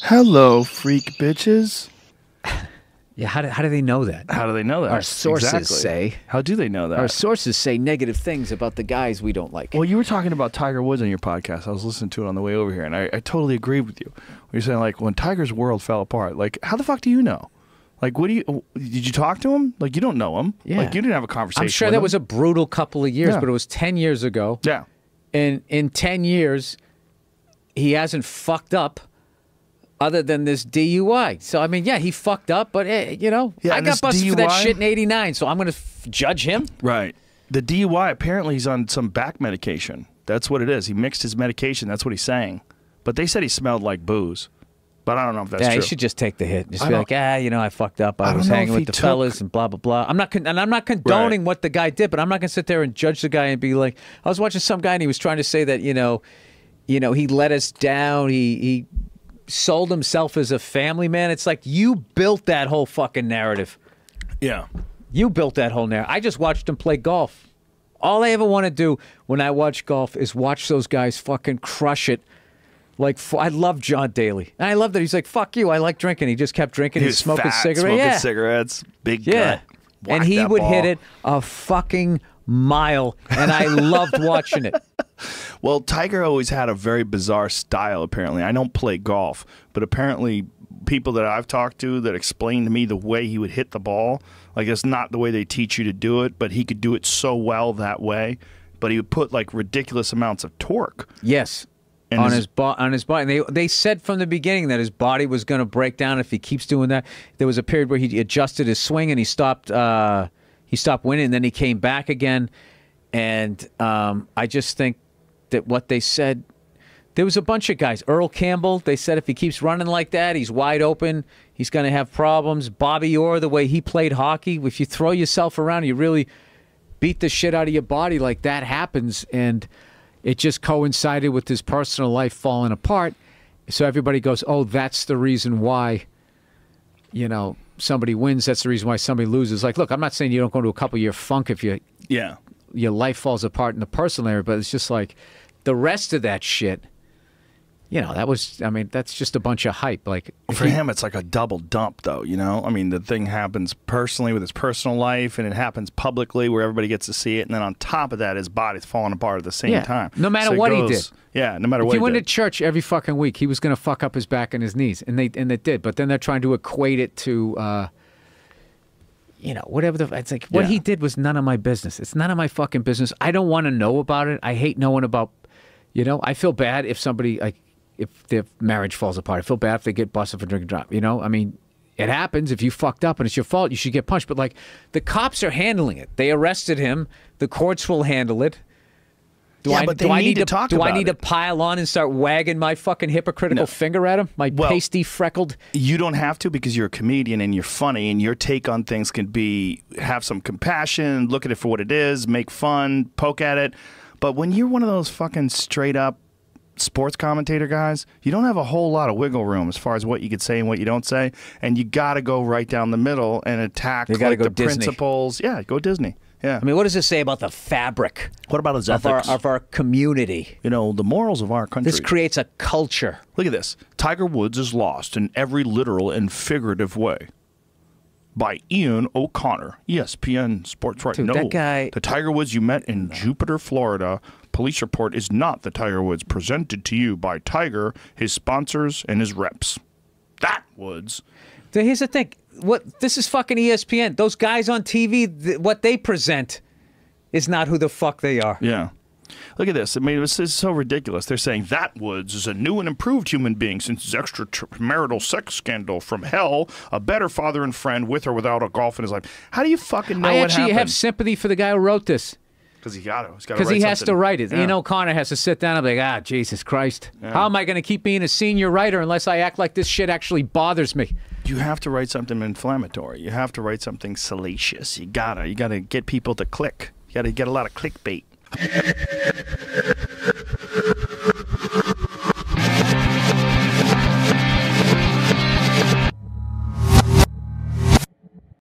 Hello, freak bitches. Yeah, how do they know that? How do they know that? Our sources say. How do they know that? Our sources say negative things about the guys we don't like. Well, you were talking about Tiger Woods on your podcast. I was listening to it on the way over here, and I totally agree with you. You're saying, like, when Tiger's world fell apart, like, how the fuck do you know? Like, did you talk to him? Like, you don't know him. Yeah. Like, you didn't have a conversation I'm sure with that him. was a brutal couple of years, Yeah. but it was 10 years ago. Yeah. And in 10 years, he hasn't fucked up other than this DUI. So, I mean, yeah, he fucked up, but, you know, Yeah, I and got this busted for that DUI shit in 89, so I'm going to judge him. Right. The DUI, apparently he's on some back medication. That's what it is. He mixed his medication. That's what he's saying. But they said he smelled like booze. But I don't know if that's true. Yeah, he should just take the hit. Just be like, you know, I fucked up. I was don't know hanging if with he the fellas and blah, blah, blah. I'm not condoning what the guy did, but I'm not going to sit there and judge the guy and be like, I was watching some guy and he was trying to say that, you know, he let us down. He sold himself as a family man. It's like, you built that whole fucking narrative. Yeah. You built that whole narrative. I just watched him play golf. All I ever want to do when I watch golf is watch those guys fucking crush it. Like, I love John Daly. And I love that he's like, fuck you, I like drinking. He just kept drinking. He's smoking cigarettes. Smoking cigarettes, big gut. And he would hit it a fucking mile, and I loved watching it. Well, Tiger always had a very bizarre style, apparently. I don't play golf, but apparently people that I've talked to that explained to me the way he would hit the ball, like it's not the way they teach you to do it, but he could do it so well that way. But he would put like ridiculous amounts of torque. Yes. And on his body. And they said from the beginning that his body was going to break down if he keeps doing that. There was a period where he adjusted his swing and he stopped winning, and then he came back again. And I just think that what they said, there was a bunch of guys. Earl Campbell, they said if he keeps running like that, he's wide open. He's going to have problems. Bobby Orr, the way he played hockey, if you throw yourself around, you really beat the shit out of your body, like that happens. And it just coincided with his personal life falling apart. So everybody goes, oh, that's the reason why, you know, somebody wins. That's the reason why somebody loses. Like, look, I'm not saying you don't go into a couple-year funk if your life falls apart in the personal area, but it's just like the rest of that shit, you know, that's just a bunch of hype. Like, for him, it's like a double dump, though, you know? I mean, the thing happens personally with his personal life, and it happens publicly where everybody gets to see it, and then on top of that, his body's falling apart at the same time. No matter what he did. Yeah, no matter what he did. If he went to church every fucking week, he was going to fuck up his back and his knees, and they did. But then they're trying to equate it to, you know, whatever. It's like, what he did was none of my business. It's none of my fucking business. I don't want to know about it. I hate knowing about, you know, I feel bad if somebody, like, if their marriage falls apart. I feel bad if they get busted for drinking drop. You know, I mean, it happens. If you fucked up and it's your fault, you should get punched. But, like, the cops are handling it. They arrested him. The courts will handle it. Do I need to pile on and start wagging my fucking hypocritical finger at him? My pasty, freckled... You don't have to, because you're a comedian and you're funny, and your take on things can be, have some compassion, look at it for what it is, make fun, poke at it. But when you're one of those fucking straight up sports commentator guys, you don't have a whole lot of wiggle room as far as what you could say and what you don't say, and you got to go right down the middle and attack like the principles. Yeah, go Disney. Yeah. I mean, what does this say about the fabric? What about his ethics of our community? You know, the morals of our country. This creates a culture. Look at this. Tiger Woods is lost in every literal and figurative way. By Ian O'Connor, ESPN Sports Right. Dude, no, that guy... the Tiger Woods you met in Jupiter, Florida. Police report is not the Tiger Woods presented to you by Tiger, his sponsors, and his reps. That Woods. Here's the thing. This is fucking ESPN. Those guys on TV, what they present is not who the fuck they are. Yeah. Look at this. I mean, it's so ridiculous. They're saying that Woods is a new and improved human being since his extramarital sex scandal from hell, a better father and friend with or without a golf in his life. How do you fucking know what happened? I actually have sympathy for the guy who wrote this. Because he got to. Because he has to write it. Yeah. Ian O'Connor has to sit down and be like, Jesus Christ. Yeah. How am I going to keep being a senior writer unless I act like this shit actually bothers me? You have to write something inflammatory. You have to write something salacious. You gotta get people to click. You gotta get a lot of clickbait.